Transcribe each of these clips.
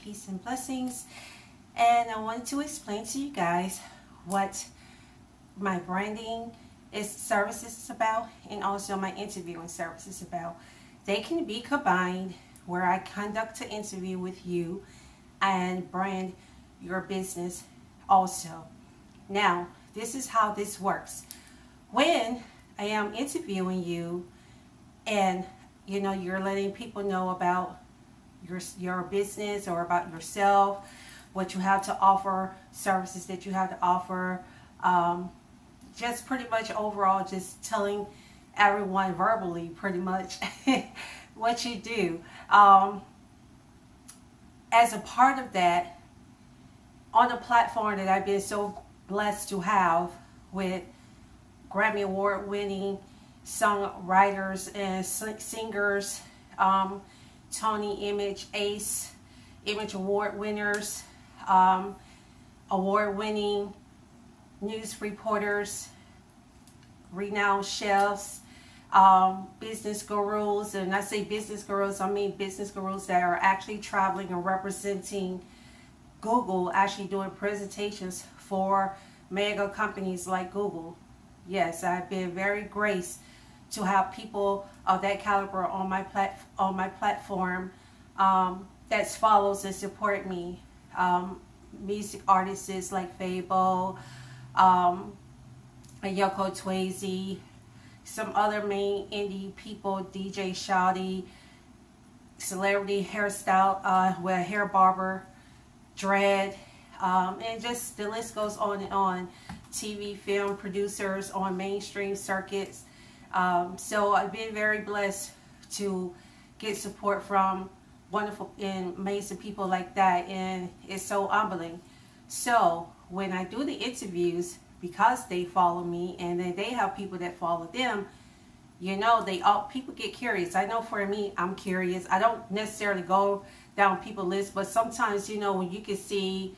peace and blessings. And I wanted to explain to you guys what my branding services is about, and also my interviewing services is about. They can be combined where I conduct an interview with you and brand your business also. Now, this is how this works. When I am interviewing you and you're letting people know about your business or about yourself, what you have to offer, services that you have to offer, just pretty much overall just telling everyone verbally pretty much what you do. As a part of that, on a platform that I've been so blessed to have with Grammy Award winning songwriters and singers, Tony Image Image Award winners, award winning news reporters, renowned chefs, business gurus. And I say business gurus, I mean business gurus that are actually traveling and representing Google, actually doing presentations for mega companies like Google. Yes, I've been very graced to have people of that caliber on my platform that follows and support me. Music artists like Fable, Yoko Twazy, some other main indie people, DJ Shawty, celebrity hairstyle, hair barber, Dread, and just the list goes on and on. TV, film producers on mainstream circuits. So I've been very blessed to get support from wonderful and amazing people like that, and it's so humbling. So when I do the interviews, because they follow me and then they have people that follow them, people get curious. I know for me, I'm curious. I don't necessarily go down people's list, but sometimes when you can see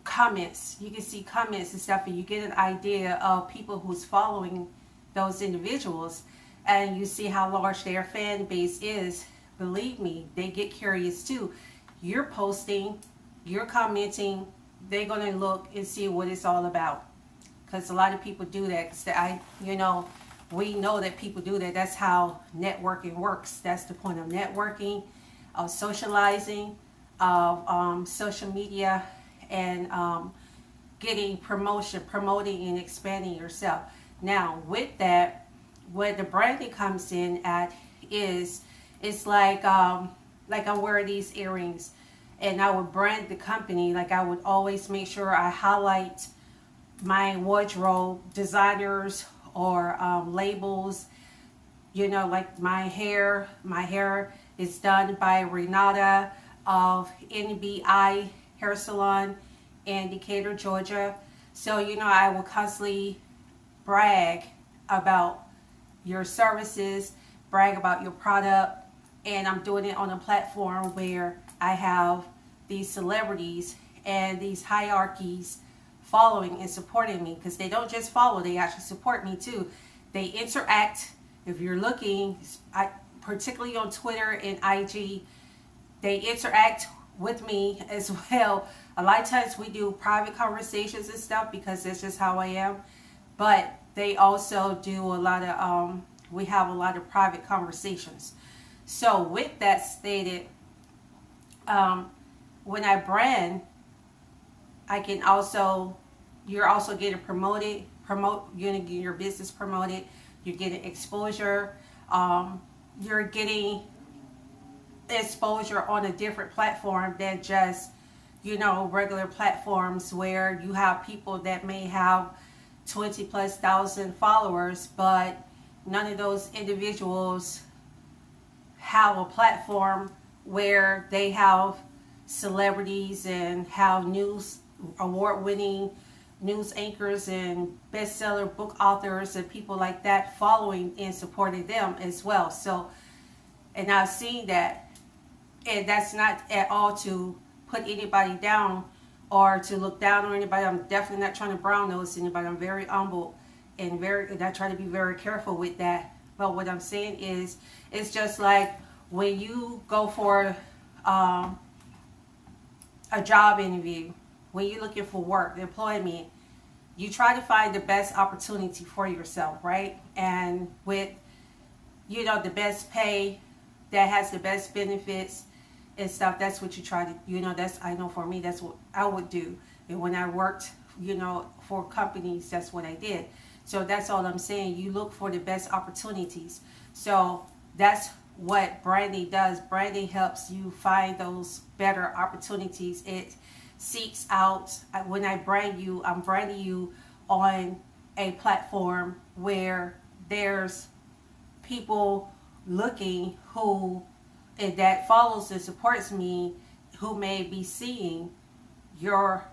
comments and stuff, and you get an idea of people who's following those individuals, and you see how large their fan base is. Believe me, they get curious too. You're posting, you're commenting, they're gonna look and see what it's all about, because a lot of people do that. We know that people do that. That's how networking works. That's the point of networking, of socializing, of social media, and getting promoting and expanding yourself. Now, with that, where the branding comes in at is, it's like I'm wearing these earrings, and I would brand the company. Like, I would always make sure I highlight my wardrobe designers or labels. Like my hair is done by Renata of NBI Hair Salon in Decatur, Georgia. So I will constantly brag about your services, brag about your product, and I'm doing it on a platform where I have these celebrities and these hierarchies following and supporting me, because they don't just follow, they actually support me too. They interact. If you're looking, particularly on Twitter and IG, they interact with me as well. A lot of times we do private conversations and stuff because that's just how I am, but they also do a lot of we have a lot of private conversations. So with that stated, when I brand, you're also getting you're getting your business promoted, you're getting exposure, you're getting exposure on a different platform than just regular platforms where you have people that may have 20,000+ followers, but none of those individuals have a platform where they have celebrities and have news award-winning news anchors and bestseller book authors and people like that following and supporting them as well. So, and I've seen that, and that's not at all to put anybody down or to look down on anybody. I'm definitely not trying to brown nose anybody. I'm very humble and I try to be very careful with that. But what I'm saying is, it's just like when you go for a job interview, when you're looking for work, employment, you try to find the best opportunity for yourself, right? And with, the best pay, that has the best benefits and stuff, that's what you try to, that's, I know for me, that's what I would do. And when I worked, for companies, that's what I did. So that's all I'm saying. You look for the best opportunities. So that's what branding does. Branding helps you find those better opportunities. It seeks out, when I brand you, I'm branding you on a platform where there's people looking who, and that follows and supports me, who may be seeing your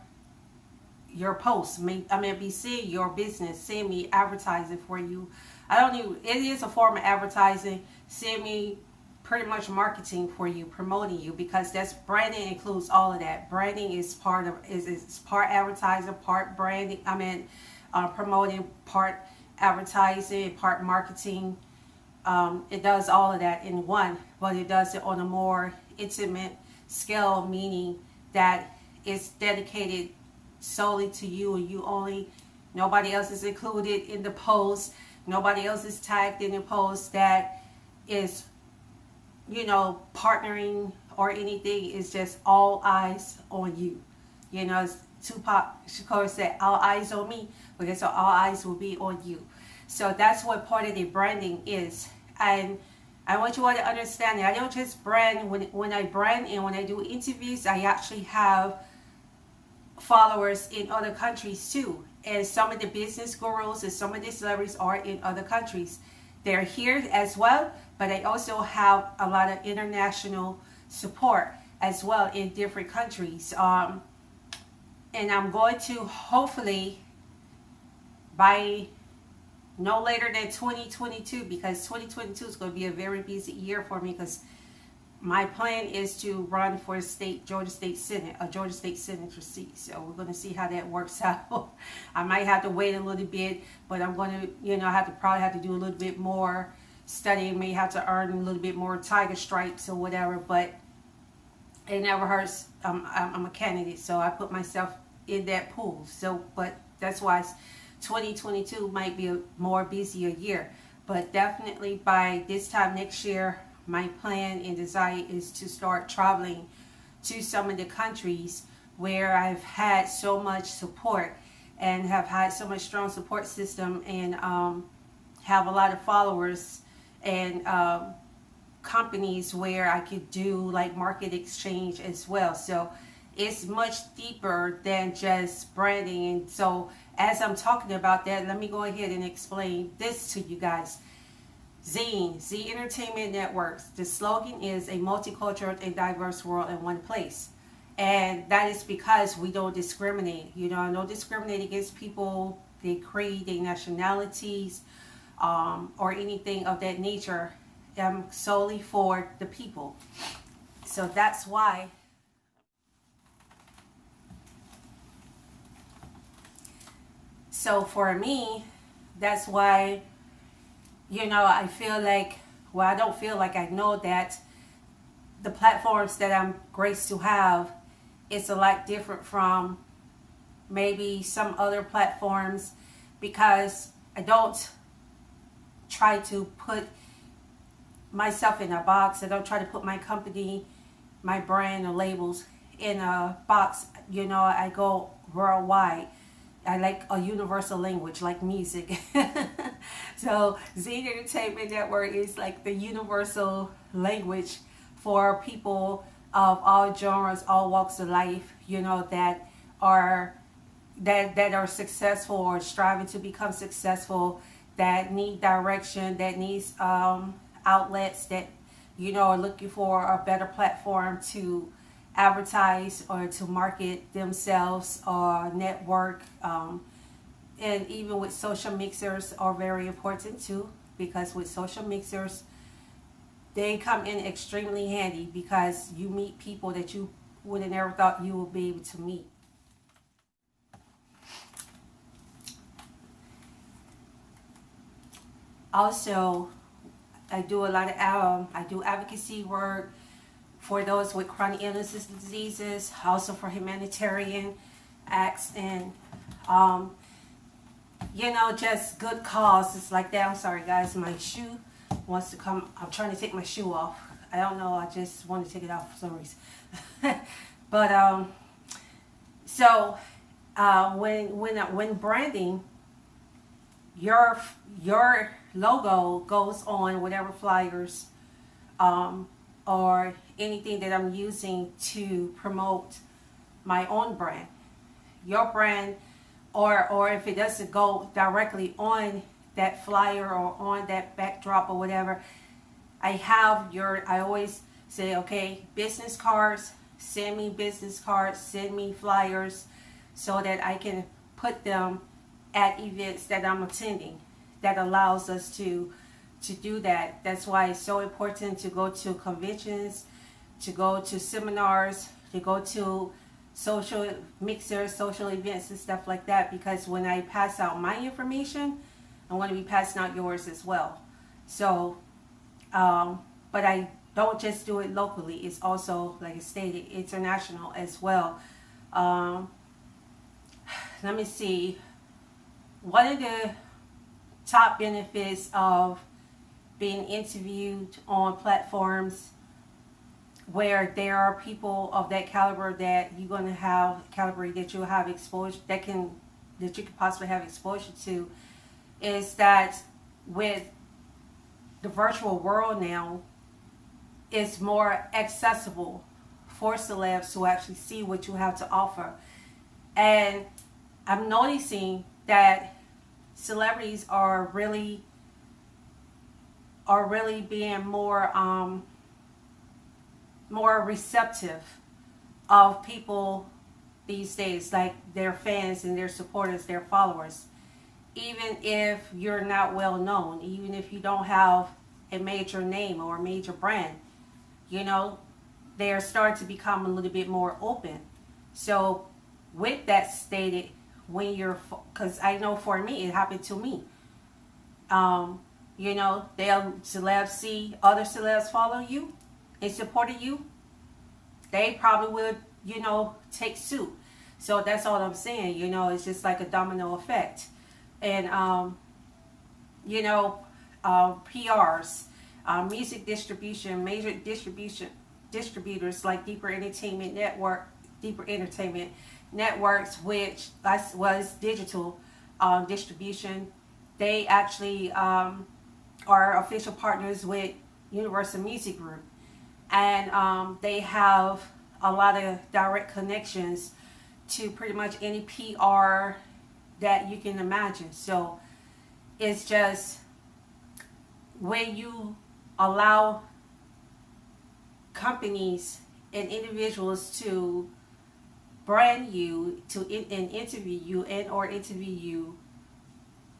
posts. I may be seeing your business, seeing me advertising for you. It is a form of advertising, seeing me pretty much marketing for you, promoting you, because that's branding includes all of that. Branding is part advertising, part branding, promoting, part advertising, part marketing. It does all of that in one, but it does it on a more intimate scale, meaning that it's dedicated solely to you and you only. Nobody else is included in the post. Nobody else is tagged in the post that is, partnering or anything. It's just all eyes on you. As Tupac Shakur said, all eyes on me, because so all eyes will be on you. So that's what part of the branding is. And I want you all to understand that I don't just brand. When I brand and when I do interviews, I actually have followers in other countries too. And some of the business gurus and some of the celebrities are in other countries. They're here as well, but I also have a lot of international support as well in different countries. And I'm going to hopefully, by no later than 2022, because 2022 is going to be a very busy year for me, because my plan is to run for Georgia State Senate, a Georgia State Senator seat. So we're going to see how that works out. I might have to wait a little bit, but I'm going to, probably have to do a little bit more studying. May have to earn a little bit more tiger stripes or whatever, but it never hurts. I'm a candidate, so I put myself in that pool. So, but that's why 2022 might be a more busier year. But definitely by this time next year, my plan and desire is to start traveling to some of the countries where I've had so much support and have had so much strong support system, and have a lot of followers and companies where I could do like market exchange as well. So it's much deeper than just branding. And so as I'm talking about that, let me go ahead and explain this to you guys. Zine, Z Entertainment Networks. The slogan is a multicultural and diverse world in one place. And that is because we don't discriminate. I don't discriminate against people, their creed, their nationalities, or anything of that nature. I'm solely for the people. So that's why. So for me, that's why, I feel like, well, I don't feel like, I know that the platforms that I'm graced to have is a lot different from maybe some other platforms, because I don't try to put myself in a box. I don't try to put my company, my brand, or labels in a box. I go worldwide. I like a universal language, like music. So Z Entertainment Network is like the universal language for people of all genres, all walks of life, that are successful or striving to become successful, that need direction, that needs outlets, that are looking for a better platform to advertise or to market themselves or network. And even with social mixers are very important too, because with social mixers, they come in extremely handy, because you meet people that you would have never thought you would be able to meet. Also, I do a lot of I do advocacy work for those with chronic illnesses and diseases, also for humanitarian acts, and just good causes like that. I'm sorry guys, my shoe wants to come. I'm trying to take my shoe off. I don't know, I just want to take it off for some reason. But so when branding, your logo goes on whatever flyers or anything that I'm using to promote my own brand. Your brand, or if it doesn't go directly on that flyer or on that backdrop or whatever, I always say, okay, business cards, send me business cards, send me flyers, so that I can put them at events that I'm attending. That allows us to do that. That's why it's so important to go to conventions, to go to seminars, to go to social mixers, social events and stuff like that, because when I pass out my information, I'm going to be passing out yours as well. So, but I don't just do it locally. It's also, like I stated, international as well. Let me see. One of the top benefits of being interviewed on platforms where there are people of that caliber that you're going to have that you'll have exposure that you could possibly have exposure to, is that with the virtual world now, it's more accessible for celebs to actually see what you have to offer. And I'm noticing that celebrities are really being more receptive of people these days, like their fans and their supporters, their followers. Even if you're not well known, even if you don't have a major name or a major brand, they're starting to become a little bit more open. So with that stated, because I know for me, it happened to me. Celebs see other celebs follow you and supporting you, they probably would, take suit. So that's all I'm saying. It's just like a domino effect. And, PRs, music distribution, major distributors like Deeper Entertainment Networks, which was digital distribution. They actually are official partners with Universal Music Group. And they have a lot of direct connections to pretty much any PR that you can imagine. So it's just when you allow companies and individuals to brand you, and interview you, and or interview you,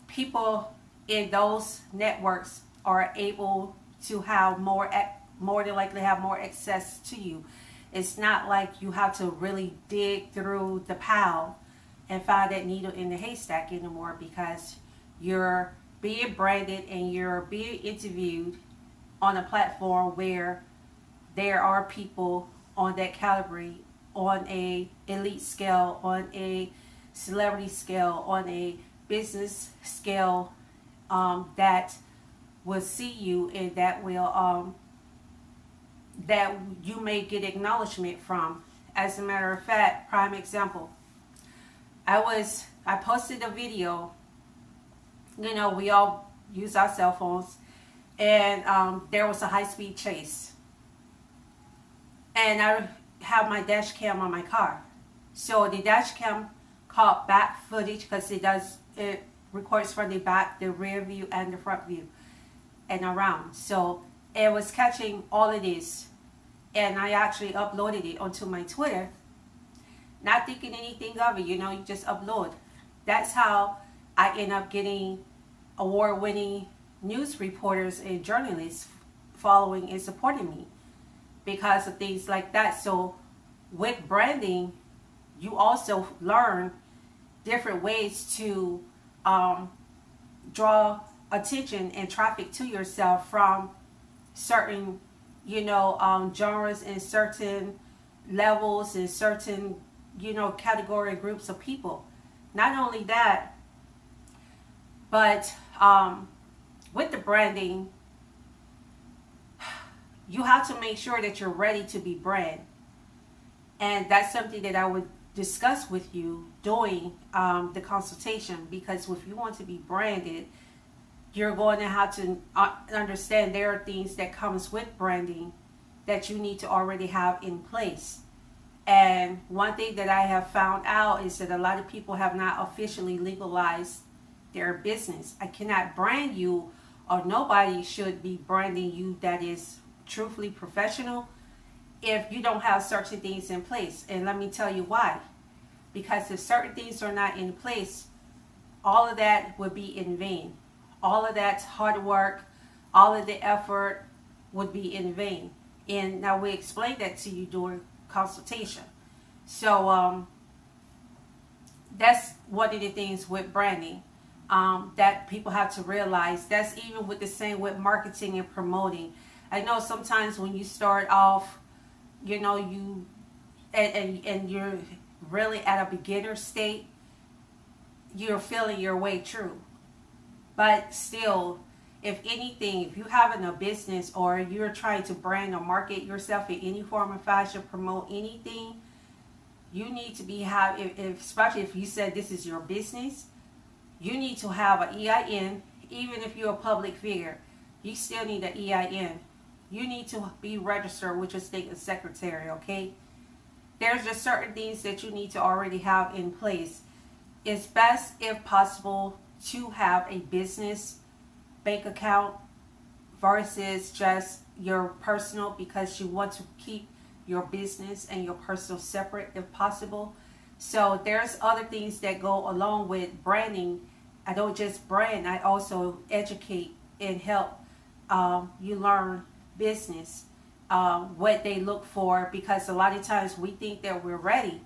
people in those networks are able to have more than likely have more access to you. It's not like you have to really dig through the pile and find that needle in the haystack anymore, because you're being branded and you're being interviewed on a platform where there are people on that caliber, on a elite scale, on a celebrity scale, on a business scale, that will see you and that will that you may get acknowledgement from. As a matter of fact, prime example, I posted a video. We all use our cell phones, and there was a high-speed chase, and I have my dash cam on my car. So the dash cam caught back footage, because it records from the back, the rear view, and the front view, and around. So it was catching all of this, and I actually uploaded it onto my Twitter, not thinking anything of it. You just upload. That's how I end up getting award-winning news reporters and journalists following and supporting me because of things like that. So with branding, you also learn different ways to draw attention and traffic to yourself from certain genres and certain levels and certain, category groups of people. Not only that, but with the branding, you have to make sure that you're ready to be brand. And that's something that I would discuss with you during the consultation, because if you want to be branded, you're going to have to understand there are things that comes with branding that you need to already have in place. And one thing that I have found out is that a lot of people have not officially legalized their business. I cannot brand you, or nobody should be branding you that is truthfully professional if you don't have certain things in place. And let me tell you why. Because if certain things are not in place, all of that would be in vain. All of that hard work, all of the effort would be in vain. And now we explained that to you during consultation. So that's one of the things with branding that people have to realize. That's even with the same with marketing and promoting. I know sometimes when you start off, you and you're really at a beginner state, you're feeling your way through. But still, if anything, if you're having a business or you're trying to brand or market yourself in any form or fashion, promote anything, you need to especially if you said this is your business, you need to have an EIN. Even if you're a public figure, you still need an EIN. You need to be registered with your state secretary, okay? There's just certain things that you need to already have in place. It's best, if possible, to have a business bank account versus just your personal, because you want to keep your business and your personal separate if possible. So there's other things that go along with branding. I don't just brand, I also educate and help you learn business, what they look for, because a lot of times we think that we're ready,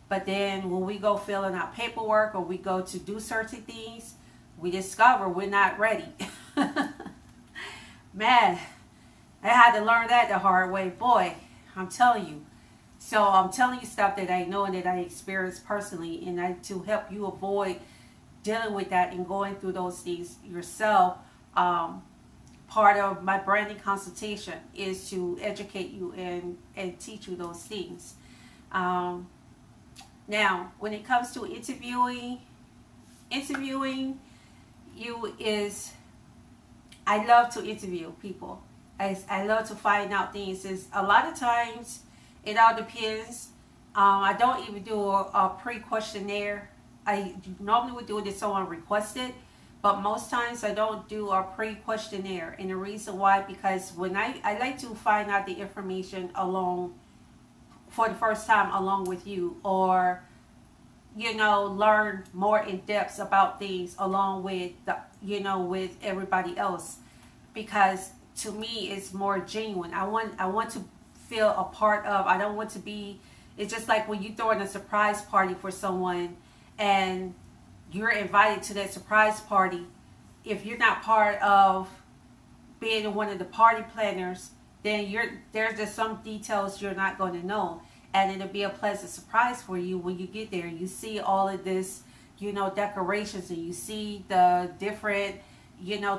but then when we go filling out paperwork or we go to do certain things, we discover we're not ready. Man, I had to learn that the hard way. Boy, I'm telling you. So I'm telling you stuff that I know and that I experienced personally, and to help you avoid dealing with that and going through those things yourself. Part of my branding consultation is to educate you and teach you those things. Now, when it comes to interviewing you is, I love to interview people. I love to find out things. Is a lot of times it all depends. I don't even do a pre-questionnaire. I normally would do it if someone requested, but most times I don't do a pre-questionnaire. And the reason why, because when I like to find out the information along for the first time along with you, or learn more in depth about things along with with everybody else, because to me it's more genuine. I want to feel a part of. I don't want to be. It's just like when you throw in a surprise party for someone and you're invited to that surprise party. If you're not part of being one of the party planners, then there's just some details you're not going to know, and it'll be a pleasant surprise for you when you get there. You see all of this, decorations, and you see the different,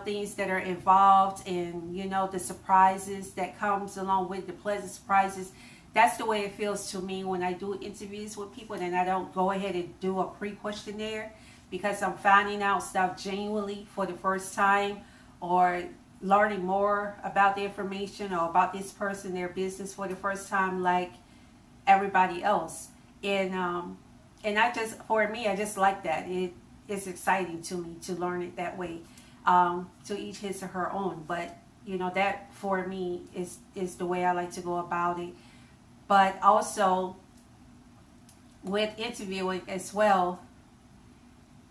things that are involved, and the surprises that comes along with the pleasant surprises. That's the way it feels to me when I do interviews with people, and I don't go ahead and do a pre-questionnaire, because I'm finding out stuff genuinely for the first time, or learning more about the information or about this person, their business for the first time, like everybody else. And for me, I just like that. It's exciting to me to learn it that way. To each his or her own, but that for me is the way I like to go about it. But also with interviewing as well,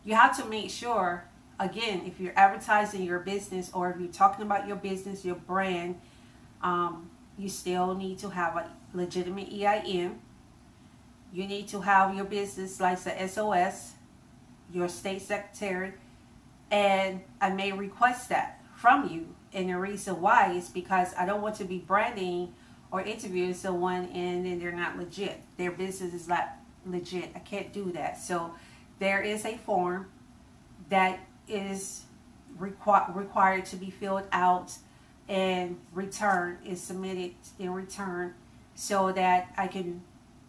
you have to make sure, again, if you're advertising your business or if you're talking about your business, your brand, you still need to have a legitimate EIN. You need to have your business license, SOS, your state secretary, and I may request that from you And the reason why is because I don't want to be branding or interviewing someone and then they're not legit. Their business is not legit. I can't do that. So there is a form that is required to be filled out and is submitted in return, so that I can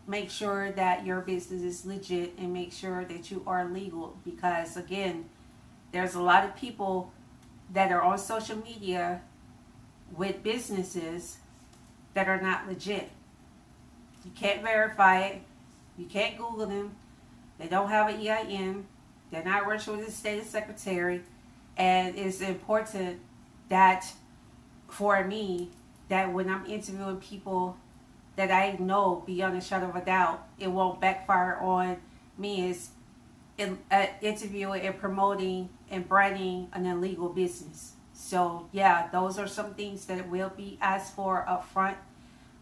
make sure that your business is legit and make sure that you are legal. Because again, there's a lot of people that are on social media with businesses that are not legit. You can't verify it. You can't Google them. They don't have an EIN. They're not registered with the state secretary. And it's important that for me, that when I'm interviewing people that I know beyond a shadow of a doubt, it won't backfire on me as interviewing and promoting and branding an illegal business. So yeah, those are some things that will be asked for up front.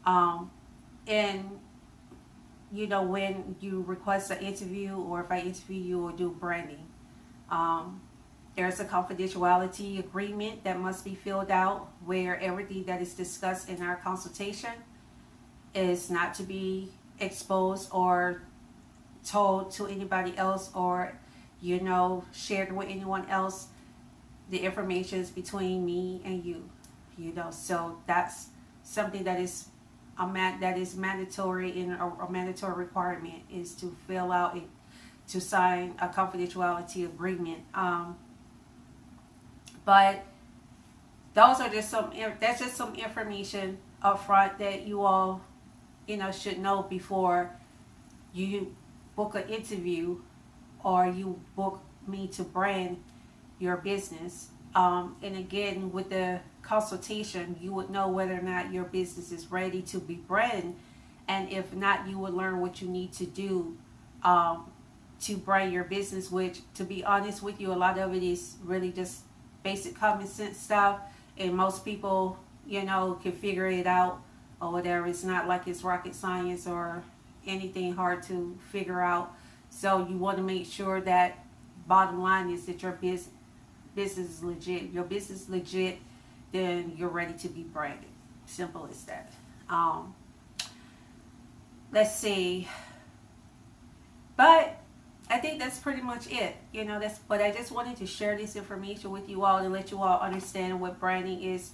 And you know, when you request an interview, or if I interview you or do branding, there's a confidentiality agreement that must be filled out, where everything that is discussed in our consultation is not to be exposed or told to anybody else, or you know, shared with anyone else. The information is between me and you, you know. So that's something that is that is mandatory, in a mandatory requirement, is to fill out to sign a confidentiality agreement. But those are just that's just some information up front that you all, you know, should know before you book an interview or you book me to brand your business. And again, with the consultation, you would know whether or not your business is ready to be branded, and if not, you would learn what you need to do to brand your business. Which, to be honest with you, a lot of it is really just basic common sense stuff, and most people, you know, can figure it out or whatever. It's not like it's rocket science or anything hard to figure out. So you want to make sure that, bottom line is, that your business is legit. Your business is legit, then you're ready to be branded. Simple as that. Let's see. But I think that's pretty much it. You know, but I just wanted to share this information with you all to let you all understand what branding is,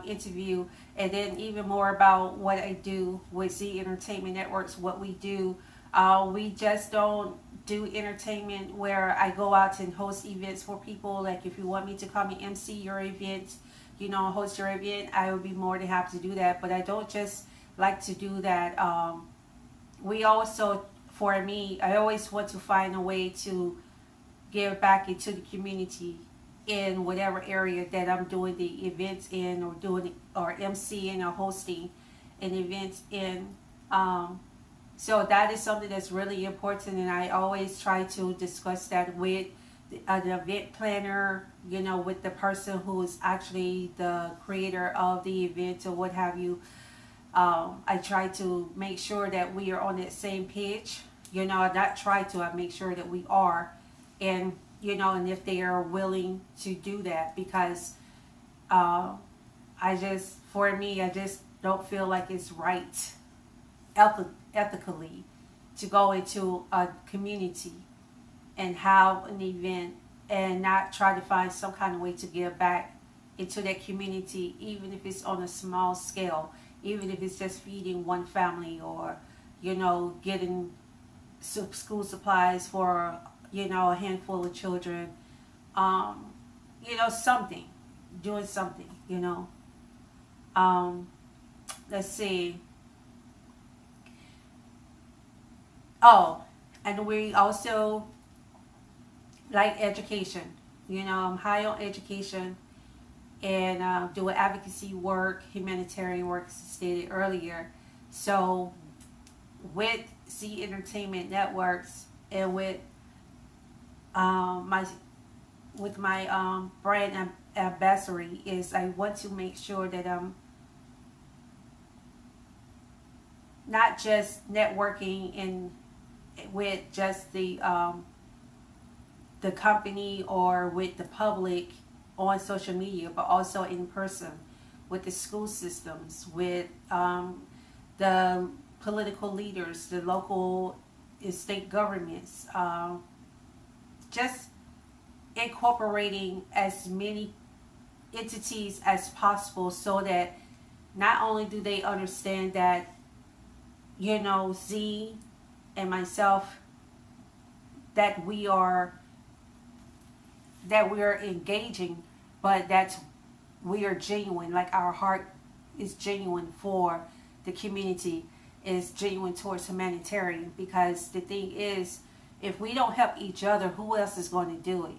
interview, and then even more about what I do with Z Entertainment Networks. What we do, we just don't do entertainment where I go out and host events for people. Like, if you want me to come and MC your event, you know, host your event, I would be more than happy to do that. But I don't just like to do that. We also, for me, I always want to find a way to give back into the community in whatever area that I'm doing the events in, or doing, or MCing or hosting an event in. So that is something that's really important, and I always try to discuss that with an event planner, you know, with the person who is actually the creator of the event or what have you. I try to make sure that we are on that same page. You know, I make sure that we are, and you know, and if they are willing to do that, because for me, I just don't feel like it's right ethically to go into a community and have an event and not try to find some kind of way to give back into that community, even if it's on a small scale, even if it's just feeding one family, or, you know, getting school supplies for, you know, a handful of children, you know, doing something, you know. Let's see. Oh, and we also like education. You know, I'm high on education, and doing advocacy work, humanitarian work, as stated earlier. So with Z Entertainment Networks, and with my brand ambassador, is I want to make sure that I'm not just networking with just the company or with the public on social media, but also in person with the school systems, with the political leaders, the local and state governments, just incorporating as many entities as possible so that not only do they understand that, you know, Z and myself, that we are engaging, but that we are genuine, like our heart is genuine for the community, is genuine towards humanitarian. Because the thing is, if we don't help each other, who else is going to do it?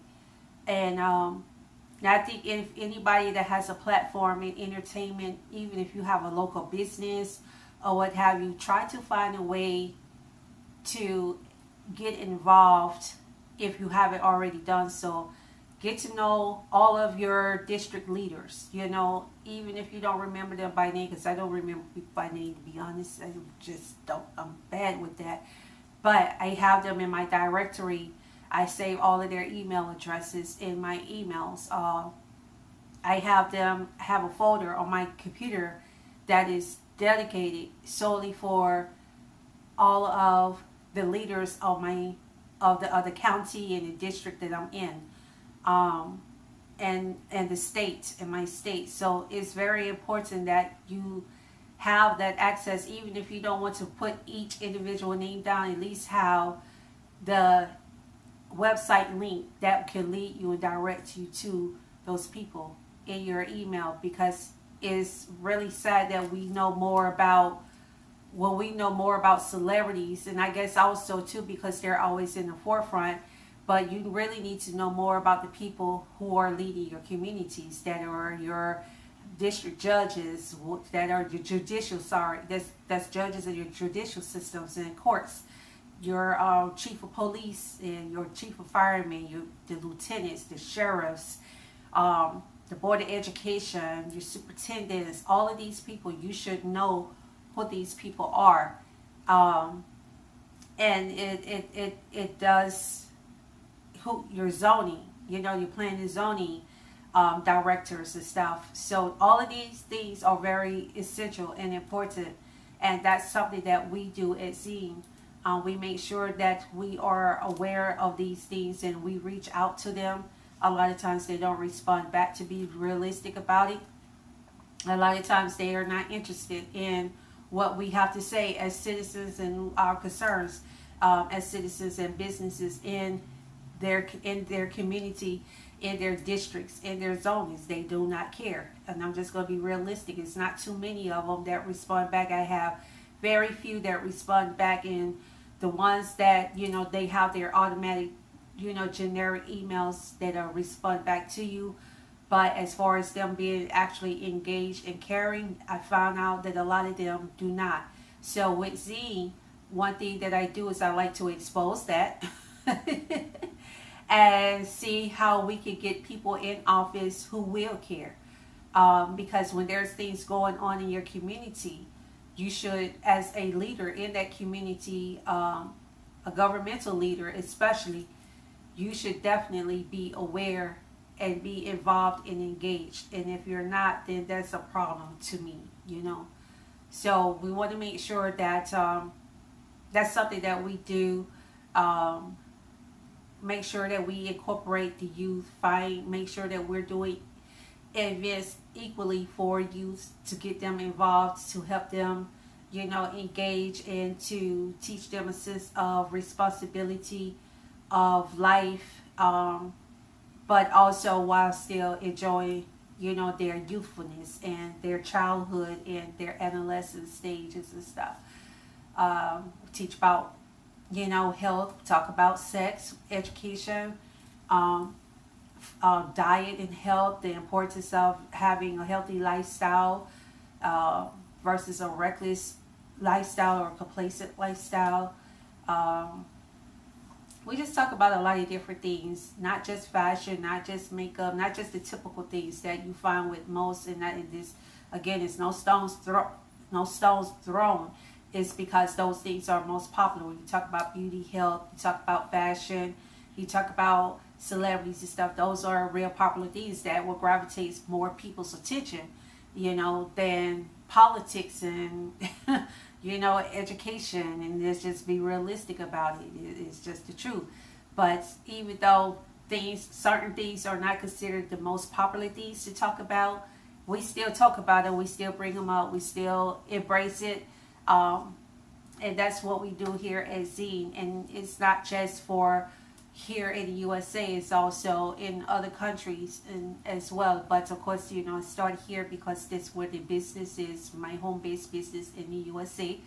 And I think if anybody that has a platform in entertainment, even if you have a local business or what have you, try to find a way to get involved if you haven't already done so. Get to know all of your district leaders, you know, even if you don't remember them by name, because I don't remember people by name, to be honest. I just don't, I'm bad with that. But I have them in my directory. I save all of their email addresses in my emails. I have a folder on my computer that is dedicated solely for all of the leaders of the county and the district that I'm in. And the state, in my state. So it's very important that you have that access, even if you don't want to put each individual name down, at least have the website link that can lead you and direct you to those people in your email. Because it's really sad that we know more about celebrities, and I guess also too because they're always in the forefront. But you really need to know more about the people who are leading your communities, that are your district judges, that are your judicial, that's judges in your judicial systems and courts, your chief of police and your chief of firemen, the lieutenants, the sheriffs, the board of education, your superintendents. All of these people, you should know who these people are. And it does... who your zoning, you know, your planning and zoning directors and stuff. So all of these things are very essential and important, and that's something that we do at Zine. We make sure that we are aware of these things and we reach out to them. A lot of times they don't respond back, to be realistic about it. A lot of times they are not interested in what we have to say as citizens and our concerns as citizens and businesses in their community, in their districts, in their zones. They do not care. And I'm just going to be realistic. It's not too many of them that respond back. I have very few that respond back, and the ones that, you know, they have their automatic, you know, generic emails that respond back to you. But as far as them being actually engaged and caring, I found out that a lot of them do not. So with Z, one thing that I do is I like to expose that. And see how we can get people in office who will care. Because when there's things going on in your community, you should, as a leader in that community, a governmental leader especially, you should definitely be aware and be involved and engaged. And if you're not, then that's a problem to me, you know. So we want to make sure that that's something that we do. Make sure that we incorporate the youth, make sure that we're doing events equally for youth, to get them involved, to help them, you know, engage, and to teach them a sense of responsibility of life, but also while still enjoying, you know, their youthfulness and their childhood and their adolescent stages and stuff. Teach about, you know, health, talk about sex, education, diet and health, the importance of having a healthy lifestyle versus a reckless lifestyle or complacent lifestyle. We just talk about a lot of different things, not just fashion, not just makeup, not just the typical things that you find with most. And that, this, again, it's no stones thrown. It's because those things are most popular. When you talk about beauty, health, you talk about fashion, You talk about celebrities and stuff. Those are real popular things that will gravitate more people's attention, than politics and, education. And let's just be realistic about it. It's just the truth. But even though certain things are not considered the most popular things to talk about, we still talk about it. We still bring them up. We still embrace it. And that's what we do here at Zine. And it's not just for here in the USA, it's also in other countries and as well. But of course, I started here because that's where the business is, my home-based business in the USA.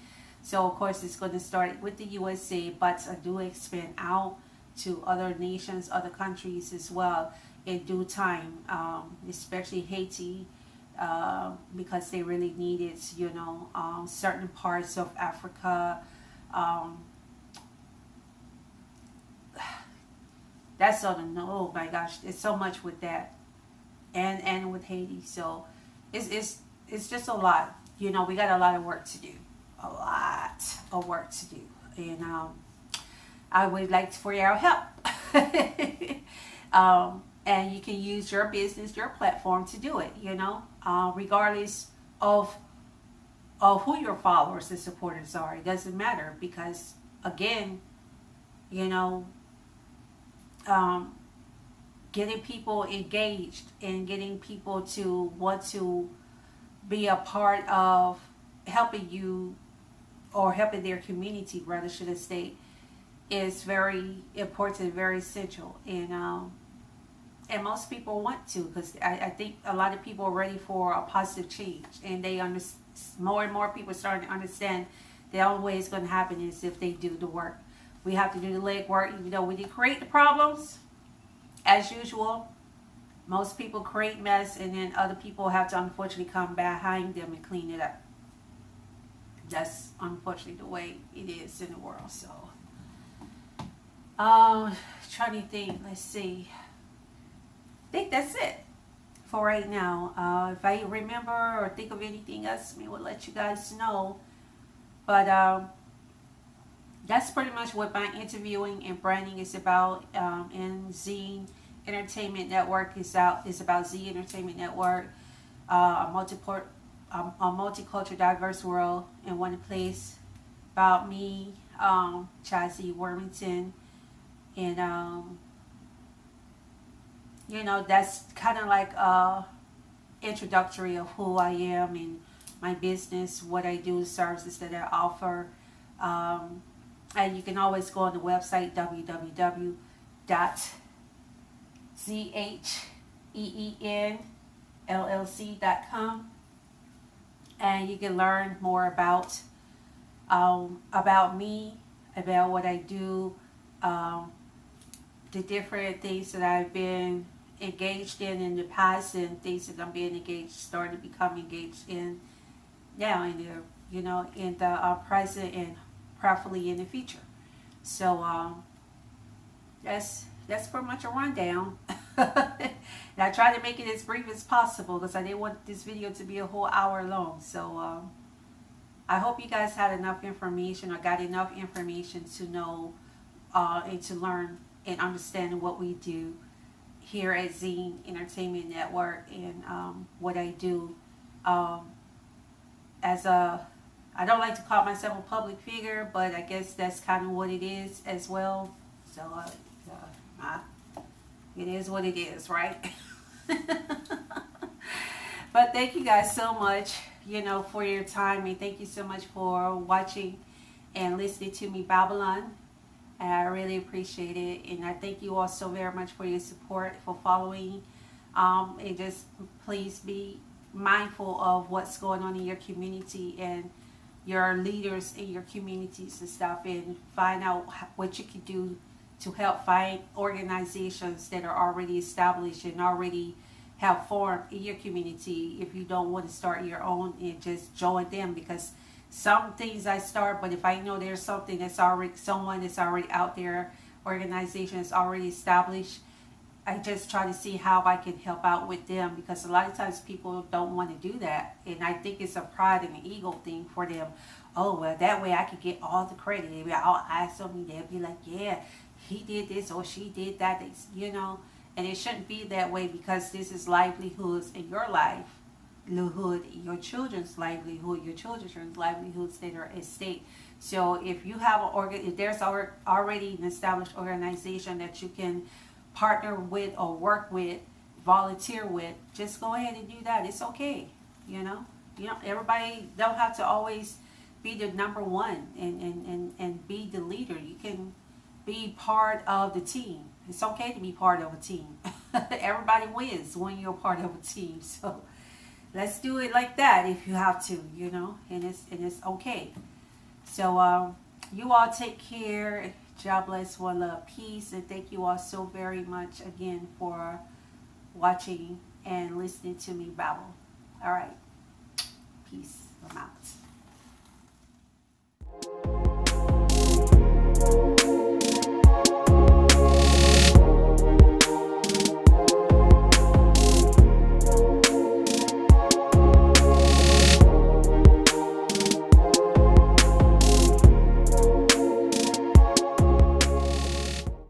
So of course, it's going to start with the USA, but I do expand out to other nations, other countries as well in due time, especially Haiti, because they really need it, certain parts of Africa. That's all. Oh my gosh, there's so much with that, and with Haiti. So it's just a lot. We got a lot of work to do, a lot of work to do, and I would like for your help. And you can use your business, your platform to do it. Regardless of who your followers and supporters are, it doesn't matter because again, getting people engaged and getting people to want to be a part of helping you or helping their community, rather should I say, is very important, very essential. And most people want to, because I think a lot of people are ready for a positive change, and more and more people are starting to understand the only way it's going to happen is if they do the work. We have to do the legwork, even though we did create the problems. As usual, most people create mess, and then other people have to unfortunately come behind them and clean it up. That's unfortunately the way it is in the world. So, trying to think. Let's see. I think that's it for right now. If I remember or think of anything else, I will let you guys know. But that's pretty much what my interviewing and branding is about. And Zine Entertainment Network is about Z Entertainment Network, a multicultural, diverse world in one place. About me, Chazzy Wormington, and that's kind of like introductory of who I am and my business, what I do, services that I offer. And you can always go on the website www.zheenllc.com, and you can learn more about me, about what I do, the different things that I've been engaged in the past, and things that I'm being starting to become engaged in now, in the present and preferably in the future. So that's pretty much a rundown. And I tried to make it as brief as possible because I didn't want this video to be a whole hour long. So I hope you guys had enough information or got enough information to know and to learn and understand what we do here at Zine Entertainment Network, and what I do I don't like to call myself a public figure, but I guess that's kind of what it is as well. So it is what it is, right? But thank you guys so much, for your time, and thank you so much for watching and listening to me Babylon. And I really appreciate it, and I thank you all so very much for your support, for following, and just please be mindful of what's going on in your community and your leaders in your communities and stuff, and find out what you can do to help find organizations that are already established and already have formed in your community. If you don't want to start your own, and just join them, because some things I start, but if I know there's something that's already, someone that's already out there, organization that's already established, I just try to see how I can help out with them, because a lot of times people don't want to do that, and I think it's a pride and ego thing for them. Oh well, that way I could get all the credit. They be all eyes on me. They'll be like, yeah, he did this or she did that. You know, and it shouldn't be that way, because this is livelihoods in your life, livelihood, your children's livelihood, your children's livelihoods that are at stake. So if you have if there's already an established organization that you can partner with or work with, volunteer with, just go ahead and do that. It's okay. You know, everybody don't have to always be the number one and be the leader. You can be part of the team. It's okay to be part of a team. Everybody wins when you're part of a team. So let's do it like that if you have to, and it's okay. So you all take care. God bless, one love, peace, and thank you all so very much again for watching and listening to me babble. All right, peace. I'm out.